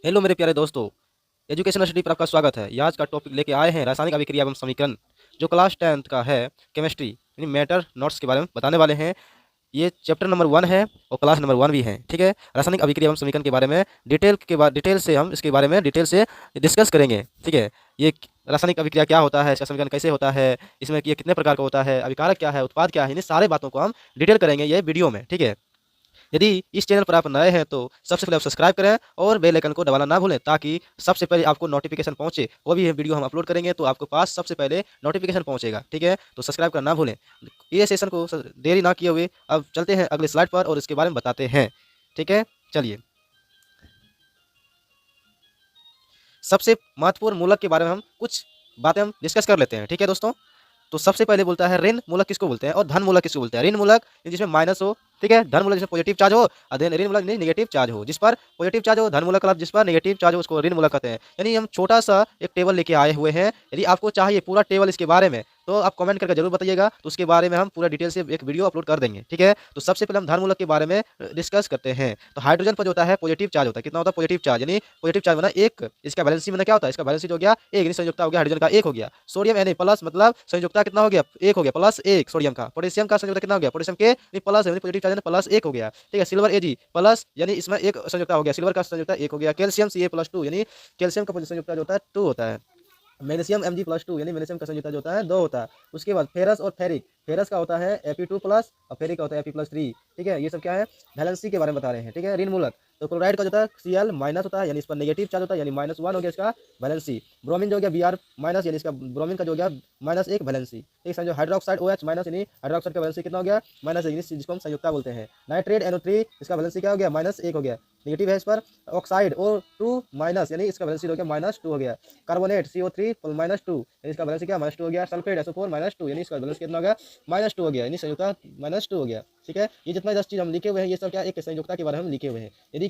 Hello मेरे प्यारे दोस्तों, एजुकेशनल स्टडी पर आपका स्वागत है। ये आज का टॉपिक लेके आए हैं रासायनिक अभिक्रिया एवं समीकरण, जो क्लास 10th का है, केमिस्ट्री यानी मैटर नोट्स के बारे में बताने वाले हैं। ये चैप्टर नंबर 1 है और क्लास नंबर 1 भी है। ठीक है, रासायनिक अभिक्रिया एवं समीकरण के बारे में डिटेल से हम इसके बारे में डिटेल से डिस्कस करेंगे। ठीक है, ये रासायनिक अभिक्रिया क्या होता है, इसका समीकरण कैसे होता है, इसमें ये कितने प्रकार का होता है, अभिकारक क्या है, उत्पाद क्या है, इन सारे बातों को हम डिटेल करेंगे ये वीडियो में। ठीक है, यदि इस चैनल पर आप नए हैं तो सबसे पहले आप सब्सक्राइब करें और बेल आइकन को दबाना ना भूलें, ताकि सबसे पहले आपको नोटिफिकेशन पहुंचे। वो भी वीडियो हम अपलोड करेंगे तो आपको पास सबसे पहले नोटिफिकेशन पहुंचेगा। ठीक है, तो सब्सक्राइब करना ना भूलें। ये सेशन को देरी ना किए हुए अब चलते हैं अगले स्लाइड पर और इसके बारे में बताते हैं। ठीक है, चलिए। सबसे महत्वपूर्ण मूलक के बारे में हम कुछ बातें हम डिस्कस कर लेते हैं। ठीक है दोस्तों, तो सबसे पहले बोलता है ऋण मूलक किसको बोलते हैं और धन मूलक किसको बोलते हैं। ऋण मूलक जिसमें माइनस हो, ठीक है। धन मूलक जिसमें पॉजिटिव चार्ज हो, और ऋण मूलक नेगेटिव चार्ज हो। जिस पर पॉजिटिव चार्ज हो धन मूलक, जिस पर नेगेटिव चार्ज हो उसको ऋण मूलक कहते हैं। यानी हम छोटा सा एक टेबल लेके आए हुए हैं। यदि आपको चाहिए पूरा टेबल इसके बारे में तो आप कमेंट करके जरूर बताइएगा, तो उसके बारे में हम पूरा डिटेल से एक वीडियो अपलोड कर देंगे। ठीक है, तो सबसे पहले हम धन मूलक के बारे में डिस्कस करते हैं। तो हाइड्रोजन पर जो होता है पॉजिटिव चार्ज होता है। कितना होता है पॉजिटिव चार्ज, यानी पॉजिटिव चार्ज बना एक, इसका वैलेंसी में क्या होता है, इसका वैलेंसी हो गया एक, यानी संयुक्ता हो गया हाइड्रोजन का एक हो गया। सोडियम यानी प्लस, मतलब संयुक्ता कितना हो गया एक हो गया, प्लस एक सोडियम का। पोटेशियम का संयुक्ता कितना हो गया, पोटेशियम के प्लस यानी पॉजिटिव चार्ज प्लस एक हो गया। ठीक है, सिल्वर एजी प्लस, यानी इसमें एक संयुक्ता हो गया, सिल्वर का संयुक्ता एक हो गया। कैल्शियम Ca+2, यानी कैल्शियम का संयुक्ता जो होता है 2 होता है। मैग्नीशियम Mg+2, यानी मैग्नीशियम का संयुक्ता जो होता है 2 होता है। उसके बाद फेरस और फेरिक, फेरस का होता है Fe2+ और फेरिक का होता है Fe+3। ठीक है, ये सब क्या है, वैलेंसी के बारे में बता रहे हैं। ठीक है, ऋण मूलक तो क्लोराइड का जो होता है Cl- होता है, यानी इस पर नेगेटिव चार्ज होता है, यानी -1 हो गया इसका वैलेंसी। ब्रोमीन जो हो गया Br-, यानी इसका ब्रोमीन का जो हो गया -1 वैलेंसी। ठीक है, जो हाइड्रोक्साइड OH-, यानी हाइड्रोक्साइड का वैलेंसी कितना हो गया -1, जिसको हम संयुक्ता बोलते हैं। नाइट्रेट NO3, इसका वैलेंसी क्या हो गया -1 हो गया, नेगेटिव है इस पर। ऑक्साइड O2-, यानी इसका वैलेंसी हो गया -2 हो गया। कार्बोनेट CO3-2, यानी इसका बैलेंस क्या -2 हो गया। सल्फेट SO4-2, यानी इसका बैलेंस कितना हो गया -2 हो गया, यानी संयुक्ता -2 हो गया। ठीक है, ये जितना 10 चीज हम लिखे हुए हैं ये सब क्या एक संयुक्ता के बारे में हम लिखे हुए हैं। यदि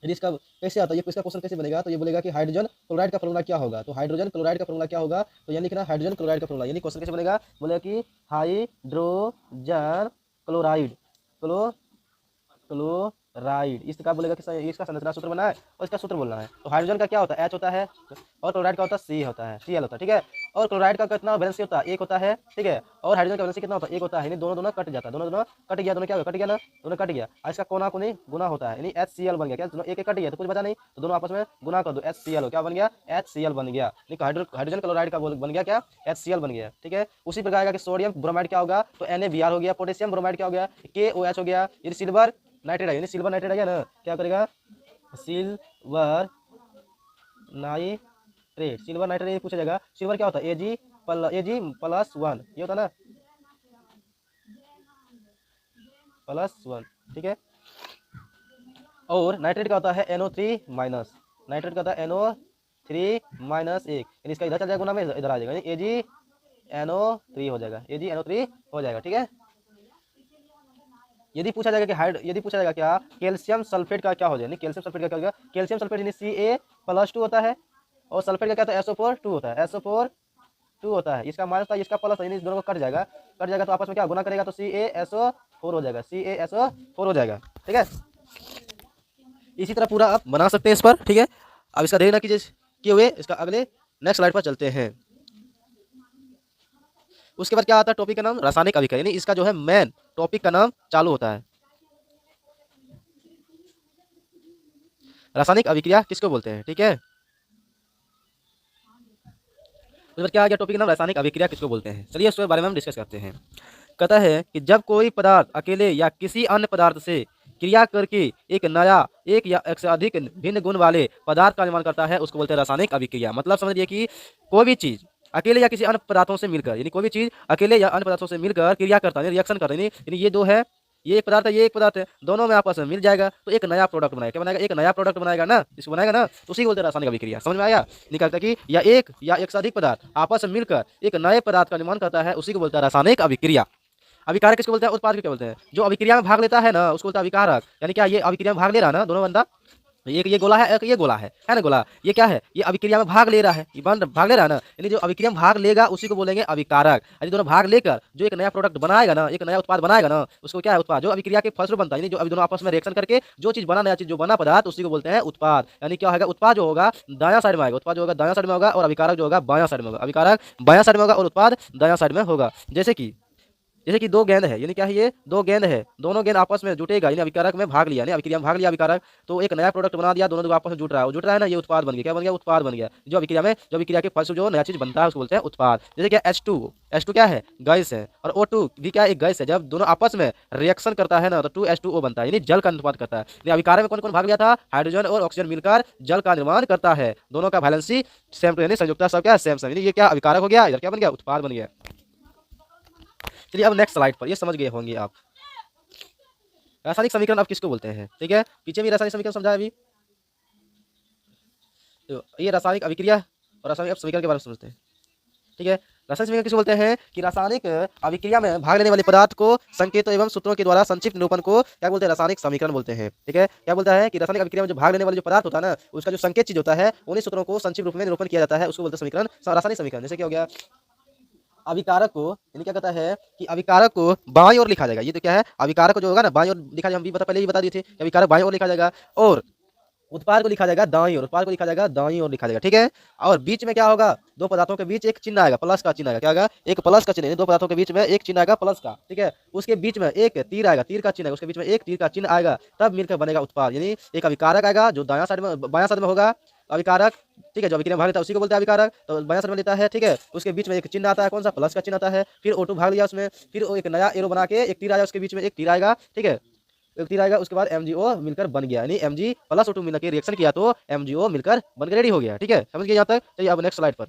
इसका कैसे आता है, ये इसका क्वेश्चन कैसे बनेगा, तो ये बोलेगा कि हाइड्रोजन क्लोराइड का फॉर्मूला क्या होगा। तो हाइड्रोजन क्लोराइड का फॉर्मूला क्या होगा, तो ये लिखना हाइड्रोजन क्लोराइड का फॉर्मूला। यानी क्वेश्चन कैसे बनेगा, बोलेगा कि हाइड्रोजन क्लोराइड क्लोराइड इसका बोलेगा कि इसका संरचना सूत्र बना है और इसका सूत्र बोलना है। तो हाइड्रोजन का क्या होता है H होता है, और क्लोराइड का होता है C होता है, Cl होता है। ठीक है, और क्लोराइड का कितना वैलेंसी होता है एक होता है। ठीक है, और हाइड्रोजन का वैलेंसी कितना होता है एक होता है, यानी दोनों दोनों कट जाता है, दोनों दोनों कट गया, दोनों क्या कट गया ना, दोनों कट गया। और इसका कोना कोनी गुना होता है, यानी HCl बन गया। क्या दोनों एक एक कट गया तो कुछ बचा नहीं, तो दोनों आपस में गुना कर दो, HCl हो क्या बन गया, HCl बन गया। हाइड्रोजन क्लोराइड का बन गया क्या, HCl बन गया। ठीक है, उसी प्रकार आएगा कि सोडियम ब्रोमाइड क्या होगा, तो NaBr हो गया। पोटेशियम ब्रोमाइड क्या हो गया, KOH हो गया। ये सिल्वर नाइट्रेट है, यानी सिल्वर नाइट्रेट है ना, क्या करेगा सिल्वर नाइट्रेट। सिल्वर नाइट्रेट ये पूछा जाएगा, सिल्वर क्या होता है Ag+1, ये होता है ना +1। ठीक है, और नाइट्रेट का होता है NO3-, नाइट्रेट का होता है NO3-1, यानी इसका इधर चल जाएगा गुना में, इधर आ जाएगा, यानी AgNO3 हो जाएगा, AgNO3 हो जाएगा। ठीक है, यदि पूछा जाएगा कि यदि पूछा जाएगा क्या कैल्शियम सल्फेट का क्या हो जाएगा, कैल्शियम सल्फेट का क्या होगा, कैल्शियम सल्फेट यानी Ca+2 होता है, और सल्फेट का क्या होता है SO4-2 होता है, SO4-2 होता है। इसका माइनस था, इसका प्लस, यानी इस दोनों को कट जाएगा तो आपस में क्या गुना करेगा, तो CaSO4 हो जाएगा, CaSO4 हो जाएगा। ठीक है, इसी तरह पूरा आप बना सकते हैं इस पर। ठीक है, अब इसका देरी ना कीजिए किए हुए, इसका अगले नेक्स्ट स्लाइड पर चलते हैं। उसके बाद क्या आता है, टॉपिक का नाम रासायनिक अभिक्रिया, यानी इसका जो है मेन टॉपिक का नाम चालू होता है। रासायनिक अभिक्रिया किसको बोलते हैं। ठीक है, उसके बाद क्या आ गया, टॉपिक का नाम रासायनिक अभिक्रिया किसको बोलते हैं। चलिए उसके बारे में हम डिस्कस करते हैं। कहता है कि जब कोई पदार्थ अकेले या किसी अन्य पदार्थ से क्रिया करके एक या एक से अधिक भिन्न गुण वाले पदार्थ का निर्माण करता है, उसको बोलते हैं रासायनिक अभिक्रिया। मतलब समझिए कि कोई भी चीज अकेले या किसी अन्य पदार्थों से मिलकर, यानी कोई भी चीज अकेले या अन्य पदार्थों से मिलकर क्रिया करता है, रिएक्शन करता है, यानी ये दो है, ये एक पदार्थ है, ये एक पदार्थ है, दोनों में आपस में मिल जाएगा तो एक नया प्रोडक्ट बनाएगा। क्या बनाएगा, एक नया प्रोडक्ट बनाएगा ना, इसको बनाएगा ना, तो उसी को बोलते हैं रासायनिक अभिक्रिया। समझ में आया, निकलता कि या एक से अधिक पदार्थ आपस में मिलकर एक नए पदार्थ का निर्माण करता है, उसी को बोलता है रासायनिक अभिक्रिया। अभिकारक किसको बोलते हैं, उत्पाद को क्या बोलते हैं, जो अभिक्रिया में भाग लेता है ना उसको बोलता है अभिकारक। यानी क्या ये अभिक्रिया में भाग ले रहा है ना दोनों बंदा, एक ये गोला है, एक ये गोला है ना गोला। ये क्या है, ये अभिक्रिया में भाग ले रहा है, ये बन भाग ले रहा है ना, यानी जो अभिक्रिया में भाग लेगा उसी को बोलेंगे अभिकारक। यदि दोनों भाग लेकर जो एक नया प्रोडक्ट बनाएगा ना, एक नया उत्पाद बनाएगा ना, उसको क्या है उत्पाद। जो अभिक्रिया के फलस्वरूप बनता है, यानी जो अभी दोनों आपस में रिएक्शन करके जो चीज बना, नया चीज जो बना पदार्थ, उसी को बोलते हैं उत्पाद। यानी क्या होगा, उत्पाद जो होगा दायां साइड में आएगा, उत्पाद जो होगा दायां साइड में होगा, और अभिकारक जो होगा बायां साइड में होगा। अभिकारक बायां साइड में होगा और उत्पाद दायां साइड में होगा। जैसे कि दो गेंद है, यानी क्या है, ये दो गेंद है, दोनों गेंद आपस में जुटेगा, यानी अभिकारक में भाग लिया, यानी अभिक्रिया में भाग लिया अभिकारक, तो एक नया प्रोडक्ट बना दिया, दोनों आपस में जुट रहा है, वो जुट रहा है ना, ये उत्पाद बन गया। क्या बन गया, उत्पाद बन गया। जो अभिक्रिया के फलस्वरूप जो नया चीज बनता है उसको बोलते हैं उत्पाद। जैसे क्या H2 क्या है, गैस है, और O2 भी क्या है, एक गैस है। जब दोनों आपस में रिएक्शन करता है ना, तो 2H2O बनता है, यानी जल का उत्पाद करता है। यानी अभिकारक में कौन कौन भाग लिया था, हाइड्रोजन और ऑक्सीजन मिलकर जल का निर्माण करता है। दोनों का वैलेंसी सेम टू, यानी संयुक्ता सब क्या सेम सेम, यानी ये क्या अभिकारक हो गया, इधर क्या बन गया, उत्पाद बन गया। चलिए अब नेक्स्ट स्लाइड पर, ये समझ गए होंगे आप रासायनिक समीकरण अब किसको बोलते हैं। ठीक है, पीछे भी रासायनिक समीकरण समझाया अभी, तो ये रासायनिक अभिक्रिया और रासायनिक समीकरण के बारे में समझते हैं। ठीक है, रासायनिक समीकरण किसको बोलते हैं कि रासायनिक अभिक्रिया में भाग लेने वाले पदार्थ को संकेतों एवं सूत्रों के द्वारा संक्षिप्त निरूपण को क्या बोलते हैं, रासायनिक समीकरण बोलते हैं। ठीक है, क्या बोलता है कि रासायनिक अभिक्रिया में जो भाग लेने वाले जो पदार्थ होता है ना, उसका जो संकेत चीज होता है, उन्हीं सूत्रों को संक्षिप्त रूप में निरूपण किया जाता है, उसको बोलते हैं समीकरण, रासायनिक समीकरण। जैसे क्या हो गया, अभिकारक को, यानी क्या कहता है कि अभिकारक को बाईं ओर लिखा जाएगा। ये तो क्या है, अभिकारक को जो होगा ना बाईं ओर लिखा जाएगा, हम भी पहले ही बता दिए थे कि अभिकारक बाईं ओर लिखा जाएगा, और उत्पाद को लिखा जाएगा दाईं ओर, उत्पाद को लिखा जाएगा दाईं ओर लिखा जाएगा। ठीक है, और बीच में क्या होगा, दो पदार्थों के बीच एक चिन्ह आएगा, प्लस का चिन्ह आएगा। क्या आएगा, एक प्लस का चिन्ह, दो पदार्थों के बीच में एक चिन्ह आएगा प्लस का। ठीक है, उसके बीच में एक तीर आएगा, तीर का चिन्ह है, उसके बीच में एक तीर का चिन्ह आएगा, तब मिलकर बनेगा उत्पाद। यानी एक अभिकारक आएगा जो दायां साइड में बायां साइड में होगा अभिकारक। ठीक है, जो अभिक्रिया में भाग लेता है उसी को बोलते हैं अभिकारक, तो बायां साइड में लेता है। ठीक है, उसके बीच में एक चिन्ह आता है, कौन सा, प्लस का चिन्ह आता है। फिर O2 भाग लिया उसमें, फिर वो एक नया एरो बना के एक तीर आया, उसके बीच में एक तीर आएगा। ठीक है, एक तीर आएगा, उसके बाद MgO मिलकर बन गया, यानी Mg प्लस O2 मिलकर रिएक्शन किया तो MgO मिलकर बनकर रेडी हो गया। ठीक है, समझ गए यहाँ तक। चलिए अब नेक्स्ट स्लाइड पर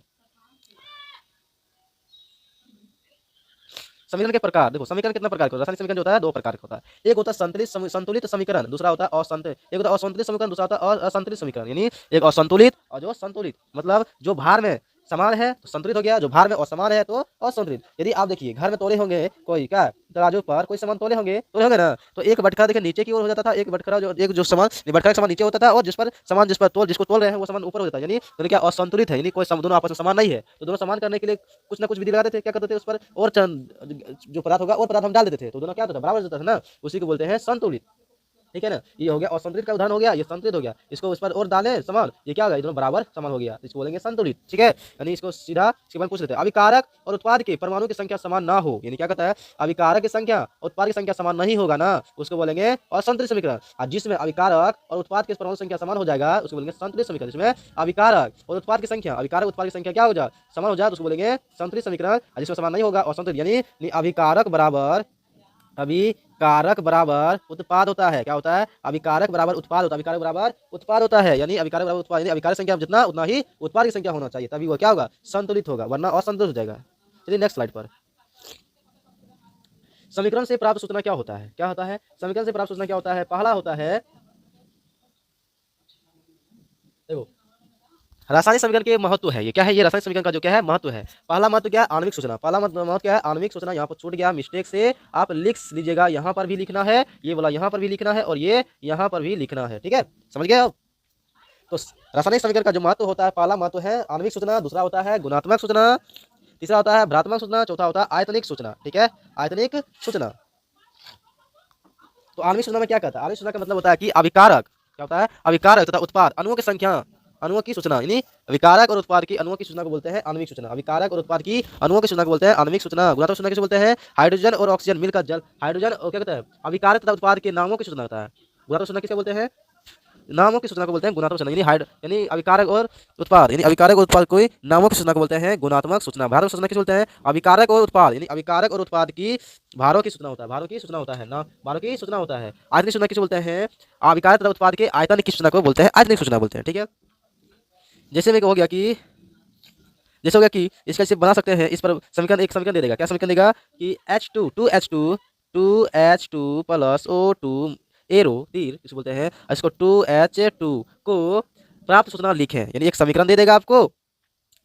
समीकरण के प्रकार देखो। समीकरण कितना प्रकार का, रासायनिक समीकरण जो होता है दो प्रकार का होता है। एक होता है संतुलित समीकरण, दूसरा होता है असंतुलित। एक होता है असंतुलित समीकरण, दूसरा होता है असंतुलित समीकरण। यानी एक असंतुलित और जो संतुलित, मतलब जो भार में समान है तो संतुलित हो गया, जो भार में असमान है तो असंतुलित। यदि आप देखिए घर में तोले होंगे कोई क्या तराजू पर कोई सामान तोले होंगे ना, तो एक बटखरा देखिए नीचे की ओर हो जाता था, एक बटखरा जो सामान बटखरा का सामान नीचे होता था, और जिस पर जिसको तोल रहे हैं वो सामान ऊपर हो जाता है। यानी दोनों क्या असंतुलित है, यानी कोई दोनों आपस में समान नहीं है, तो दोनों समान करने के लिए कुछ ना कुछ विधि लगाते थे। क्या करते थे, उस पर और जो पदार्थ होगा और पदार्थ हम डाल देते थे, तो दोनों क्या होता था, बराबर हो जाता था ना, उसी को बोलते हैं संतुलित। ठीक है ना, ये हो गया असंतुलित का उदाहरण हो गया, ये संतुलित हो गया। इसको उस पर और डालें समान, ये क्या होगा, ये दोनों बराबर समान हो गया, इसको बोलेंगे संतुलित। ठीक है, यानी इसको सीधा इसके बाद पूछ लेते हैं, अभिकारक और उत्पाद के परमाणु की संख्या समान ना हो, यानी क्या कहता है, अभिकारक की संख्या उत्पाद की संख्या समान नहीं होगा ना, उसको बोलेंगे असंतुलित समीकरण। और जिसमें अभिकारक और उत्पाद की परमाणु संख्या समान हो जाएगा उसको बोलेंगे संतुलित समीकरण। जिसमें अभिकारक और उत्पाद की संख्या, अभिकारक उत्पाद की संख्या क्या हो जाए, समान हो जाए, तो उसको बोलेंगे संतुलित समीकरण। जिसमें समान नहीं होगा असंतुलित, यानी अभिकारक बराबर उत्पाद होता है। क्या होता है, अभिकारक बराबर उत्पाद होता है, अभिकारक बराबर उत्पाद होता है, यानी अभिकारक बराबर उत्पाद, यानी अभिकारक संख्या जितना उतना ही उत्पाद की संख्या होना चाहिए, तभी वो क्या होगा, संतुलित होगा, वरना असंतुलित हो जाएगा। चलिए नेक्स्ट स्लाइड पर, समीकरण से प्राप्त सूचना क्या होता है, क्या होता है, समीकरण से प्राप्त सूचना क्या होता है। पहला होता है, देखो रासायनिक समीकरण के महत्व है, ये क्या है, ये रासायनिक समीकरण का जो क्या है महत्व है। पहला महत्व क्या है, आणविक सूचना। पहला महत्व क्या है, आणविक सूचना। यहाँ पर छूट गया मिस्टेक से, आप लिख लीजिएगा, यहाँ पर भी लिखना है, ये वाला यहाँ पर भी लिखना है, और ये यहाँ पर भी लिखना है। ठीक है, समझ गए आप। तो रासायनिक समीकरण का जो महत्व होता है, पहला महत्व है आणविक सूचना, दूसरा होता है गुणात्मक सूचना, तीसरा होता है भ्रात्मक सूचना, चौथा होता है आयतनिक सूचना। ठीक है, आयतनिक सूचना। तो आणविक सूचना में क्या कहता है, आणविक सूचना का मतलब होता है कि अभिकारक, क्या होता है, अभिकारक तथा उत्पाद अणुओं की संख्या, अणुओं की सूचना, यानी अभिकारक और उत्पाद की अणुओं की सूचना को बोलते हैं आणविक सूचना। अभिकारक और उत्पाद की अणुओं की सूचना को बोलते हैं आणविक सूचना। गुणात्मक सूचना किसे बोलते हैं, हाइड्रोजन और ऑक्सीजन मिलकर जल, हाइड्रोजन और क्या कहते हैं, अभिकारक तथा उत्पाद के नामों की सूचना होता है। गुणात्मक सूचना किसे बोलते हैं, नामों की सूचना को बोलते हैं गुणात्मक सूचना, यानी अभिकारक और उत्पाद, यानी अभिकारक और उत्पाद कोई नामों की सूचना को बोलते हैं गुणात्मक सूचना। भारों की सूचना किसे बोलते हैं, अभिकारक और उत्पाद, यानी अभिकारक और उत्पाद की भारों की सूचना होता है, भारों की सूचना होता है ना, भारों की सूचना होता है। आयतनिक सूचना किसे बोलते हैं, अभिकारक तथा उत्पाद के आयतन की सूचना को बोलते हैं आयतनिक सूचना बोलते हैं। ठीक है, जैसे में हो गया कि जैसे हो गया कि इसका इसे बना सकते हैं, इस पर समीकरण एक समीकरण दे देगा, क्या समीकरण देगा कि H2 प्लस O2 एरो तीर इसे बोलते हैं, इसको 2H2 को प्राप्त सूचना लिखें, यानी एक समीकरण दे देगा आपको।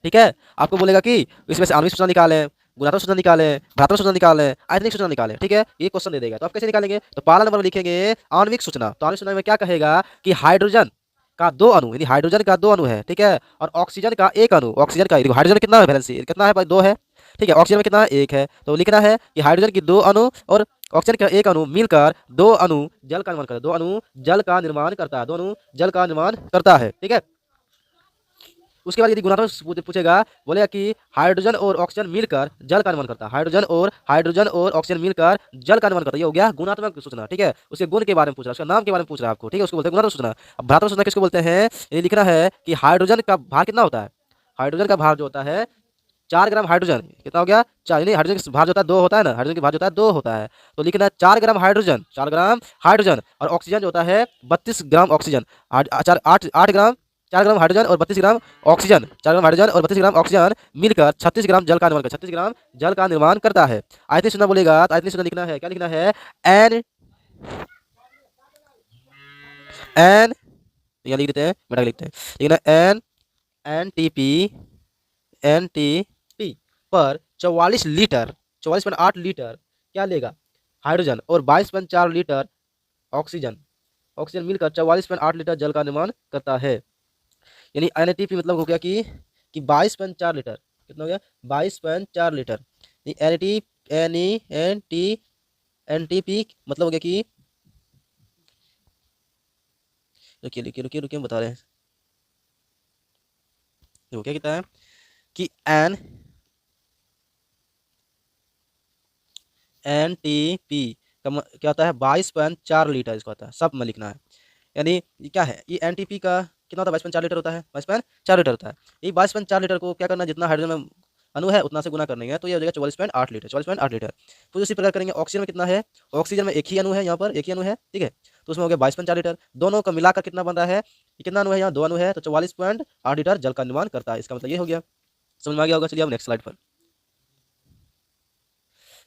ठीक है, आपको बोलेगा कि इसमें से आणविक सूचना निकालें, गुणात्मक सूचना निकालें, भ्रात्मक सूचना निकालें, आयतनिक सूचना निकालें। ठीक है, ये क्वेश्चन दे देगा, तो आप कैसे निकालेंगे, तो पहला नंबर में लिखेंगे आणविक सूचना। तो आणविक सूचना में क्या कहेगा कि हाइड्रोजन, का 2 अणु, यानी हाइड्रोजन का 2 अणु है, ठीक है, और ऑक्सीजन का 1 अणु, ऑक्सीजन का देखो हाइड्रोजन कितना है वैलेंसी कितना है भाई 2 है, ठीक है, ऑक्सीजन में कितना है 1 है, तो लिखना है कि हाइड्रोजन की 2 अणु और ऑक्सीजन का 1 अणु मिलकर 2 अणु जल का निर्माण करता है, 2 अणु जल का निर्माण करता है, 2 अणु जल का निर्माण करता है, ठीक है। उसके बाद यदि गुणात्मक पूछेगा, बोलेगा कि हाइड्रोजन और ऑक्सीजन मिलकर जल का निर्माण करता है, हाइड्रोजन और ऑक्सीजन मिलकर जल का निर्माण करता है, ये हो गया गुणात्मक सूचना, ठीक है। उसके गुण के बारे में पूछ रहा है, उसका नाम के बारे में पूछ रहा है आपको, ठीक है, उसको बोलते हैं गुणात्मक सूचना। अब भरात्मक सूचना किसको बोलते हैं, ये लिखना है कि हाइड्रोजन का भार कितना होता है, हाइड्रोजन का भार जो होता है 4 ग्राम हाइड्रोजन कितना हो गया 4, यानी हाइड्रोजन का भार जो होता है 2 होता है ना, हाइड्रोजन का भार जो होता है 2 होता है, तो लिखना है 4 ग्राम हाइड्रोजन, 4 ग्राम हाइड्रोजन, और ऑक्सीजन जो होता है 32 ग्राम ऑक्सीजन, 8 ग्राम, 4 ग्राम हाइड्रोजन और 32 ग्राम ऑक्सीजन, 4 ग्राम हाइड्रोजन और 32 ग्राम ऑक्सीजन मिलकर 36 ग्राम जल का निर्माण करता है, 36 ग्राम जल का निर्माण करता है। आयतनीय सूचना बोलेगा तो आयतनीय सूचना लिखना है, क्या लिखना है, एन एन यहाँ लिख देते हैं, बेटा लिखते हैं, लिखना एन एन टी पी पर 44 लीटर 44.8 लीटर क्या लेगा हाइड्रोजन और 22.4 लीटर ऑक्सीजन, ऑक्सीजन मिलकर 44.8 लीटर जल का निर्माण करता है। यानी एनटीपी मतलब हो गया कि 22.4 लीटर, कितना हो गया 22.4 लीटर। एनटीपी मतलब हो गया कि रुकिए रुकिए रुकिए रुकिए बता रहे हैं, देखो क्या कहता है कि एनटीपी क्या होता है 22.4 लीटर, इसको होता है सब में लिखना है। यानी ये क्या है, ये एनटीपी का कितना होता है 22.4 लीटर होता है, 22.4 लीटर होता है। ये 22.4 लीटर को क्या करना है, जितना हाइड्रोजन में अणु है उतना से गुना करने है, तो ये हो जाएगा 44.8 लीटर, 44.8 लीटर। तो उसी प्रकार करेंगे ऑक्सीजन में कितना है, ऑक्सीजन में एक ही अणु है, यहाँ पर एक ही अणु है, ठीक है, तो उसमें हो गया 22.4 लीटर, दोनों का मिलाकर कितना बन रहा है, ये कितना अणु है, यहाँ 2 अणु है, तो 44.8 लीटर जल का निर्माण करता है, इसका मतलब ये हो गया। समझ में आ गया होगा। चलिए अब नेक्स्ट स्लाइड पर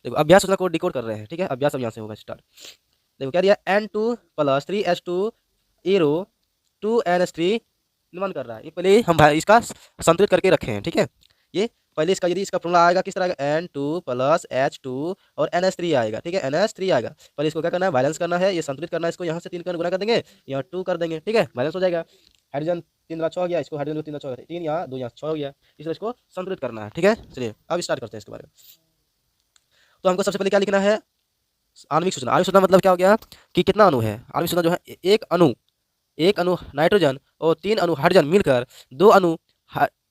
देखो, अभ्यास सूचना को डिकोड कर रहे हैं, ठीक है, अभ्यास अब यहाँ से होगा स्टार्ट। देखो क्या दिया, N2+3H2 एरो 2NH3 निर्माण कर रहा है, ये पहले हम इसका संतुलित करके रखे हैं, ठीक है। ये पहले इसका यदि इसका फॉर्मूला आएगा किस तरह का, N2+H2 और NH3 आएगा, ठीक है, NH3 आएगा। पहले इसको क्या करना है, बैलेंस करना है, ये संतुलित करना है, इसको यहाँ से 3 कर गुना कर देंगे, यहाँ 2 कर देंगे, ठीक है, बैलेंस हो जाएगा। हाइड्रोजन 3 6 हो गया, इसको हाइड्रोजन 3 6 3 यहाँ 2 यहाँ 6 हो गया, इसलिए इसको संतुलित करना है, ठीक है। चलिए अब स्टार्ट करते हैं इसके बारे में। तो हमको सबसे पहले क्या लिखना है, आणविक सूचना। आणविक सूचना मतलब क्या हो गया कि कितना अणु है, आणविक सूचना जो है एक अणु नाइट्रोजन और 3 अणु हाइड्रोजन मिलकर 2 अणु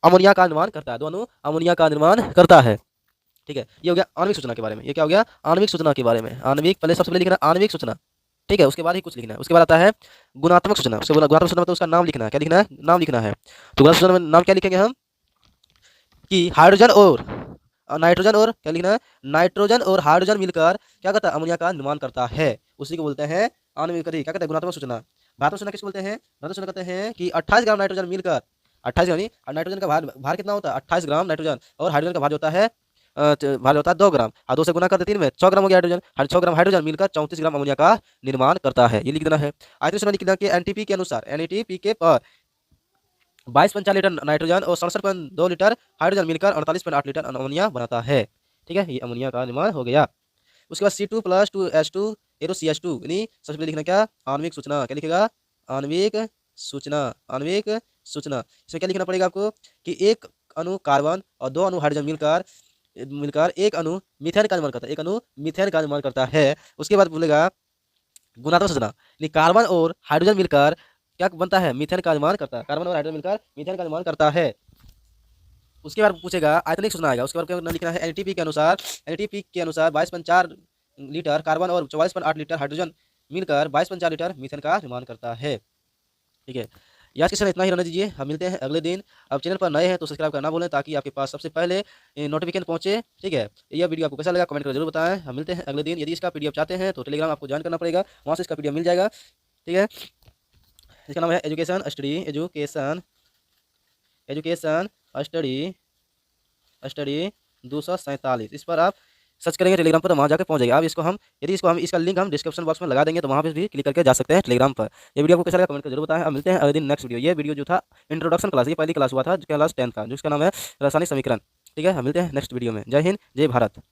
अमोनिया का निर्माण करता है, 2 अणु अमोनिया का निर्माण करता है, ठीक है। ये हो गया आणविक सूचना के बारे में। ये क्या हो गया, आणविक सूचना के बारे में। आणविक पहले सबसे पहले लिखना है आणविक सूचना, ठीक है, उसके बाद ही कुछ लिखना है। उसके बाद आता है गुणात्मक सूचना। उसके बाद गुणात्मक सूचना मतलब उसका नाम लिखना है, क्या लिखना है, नाम लिखना है। तो गुणात्मक सूचना में नाम क्या लिखेंगे हम, कि हाइड्रोजन और नाइट्रोजन और क्या लिखना है, नाइट्रोजन और हाइड्रोजन मिलकर क्या करता है, अमोनिया का निर्माण करता है, उसी को बोलते हैं आणविक, क्या कहते हैं, गुणात्मक सूचना। भारात्मक सूचना किसको बोलते हैं, भारात्मक सूचना कहते हैं कि 28 ग्राम नाइट्रोजन मिलकर 28 यानी नाइट्रोजन का भार कितना होता है 28 ग्राम नाइट्रोजन, और हाइड्रोजन का भार होता है 2 ग्राम, और 2 से गुना करते 3 में 6 ग्राम हो गया हाइड्रोजन, 6 ग्राम हाइड्रोजन मिलकर 34 ग्राम अमोनिया का निर्माण करता है, ये लिख देना है। आयतन सूचना लिख देना कि एनटीपी के अनुसार, एनटीपी के पर 22.4 लीटर नाइट्रोजन और 67.2 लीटर हाइड्रोजन मिलकर 48.8 लीटर अमोनिया बनाता है, ठीक है, ये अमोनिया का निर्माण हो गया। उसके बाद C2+2H2 एरो CH2, यानी सबसे पहले लिखना क्या, आणविक सूचना, क्या लिखेगा, आणविक सूचना, आणविक सूचना। इसमें क्या लिखना पड़ेगा आपको कि एक अणु कार्बन और 2 अणु हाइड्रोजन मिलकर एक अणु मीथेन का निर्माण करता है, एक अणु मीथेन का निर्माण करता है। उसके बाद बोलेगा गुणात्मक सूचना, यानी कार्बन और हाइड्रोजन मिलकर क्या बनता है, मीथेन का निर्माण करता है, कार्बन और हाइड्रोजन मिलकर मीथेन का निर्माण करता है। उसके बाद पूछेगा आयतनिक सूचना आएगा। उसके बाद क्या लिखना है, एनटीपी के अनुसार 22.4 लीटर कार्बन और 44.8 लीटर हाइड्रोजन मिलकर 22.4 लीटर मीथेन का निर्माण करता है, ठीक है। आज के समय इतना ही रहने दीजिए, हम मिलते हैं अगले दिन। अब चैनल पर नए हैं तो सब्सक्राइब करना भूलें, ताकि आपके पास सबसे पहले नोटिफिकेशन पहुंचे, ठीक है। यह वीडियो आपको कैसा लगा कमेंट कर जरूर बताएं। हम मिलते हैं अगले दिन। यदि इसका पीडीएफ चाहते हैं तो टेलीग्राम आपको ज्वाइन करना पड़ेगा, वहाँ से इसका पीडीएफ मिल जाएगा, ठीक है। इसका नाम है एजुकेशन स्टडी 247। इस पर आप सर्च करेंगे टेलीग्राम पर, वहाँ जाकर पहुँच जाएगा। अब इसका लिंक हम डिस्क्रिप्शन बॉक्स में लगा देंगे, तो वहाँ पे भी क्लिक करके जा सकते हैं टेलीग्राम पर। ये वीडियो आपको कैसा लगा कमेंट कर जरूर बताएं। अब मिलते हैं अगले दिन नेक्स्ट वीडियो। ये वीडियो जो था इंट्रोडक्शन क्लास, ये पहली क्लास हुआ था, क्लास 10 का, जिसका नाम है रासायनिक समीकरण, ठीक है। हम मिलते हैं नेक्स्ट वीडियो में। जय हिंद, जय भारत।